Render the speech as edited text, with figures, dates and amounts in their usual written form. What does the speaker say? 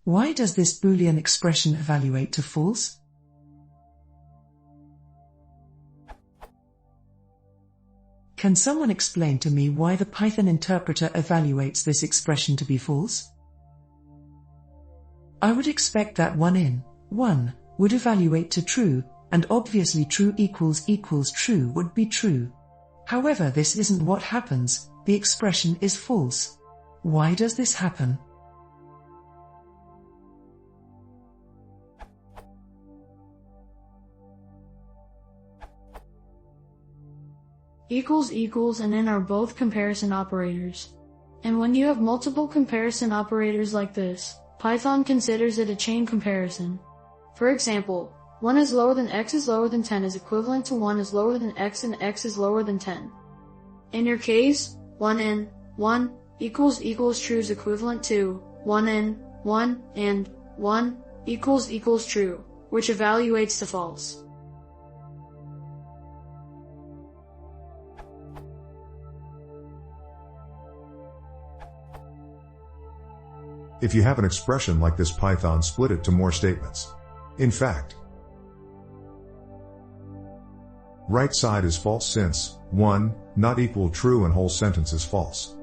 Why does this boolean expression evaluate to false? Can someone explain to me why the Python interpreter evaluates this expression to be false? I would expect that 1 in 1 would evaluate to true, and obviously true equals true would be true. However, this isn't what happens, the expression is false. Why does this happen? Equals and in are both comparison operators. And when you have multiple comparison operators like this, Python considers it a chain comparison. For example, 1 is lower than x is lower than 10 is equivalent to 1 is lower than x and x is lower than 10. In your case, 1 in 1 equals true is equivalent to 1 in 1 and 1 equals true, which evaluates to false. If you have an expression like this, Python split it to more statements. In fact, right side is false since 1 not equal true and whole sentence is false.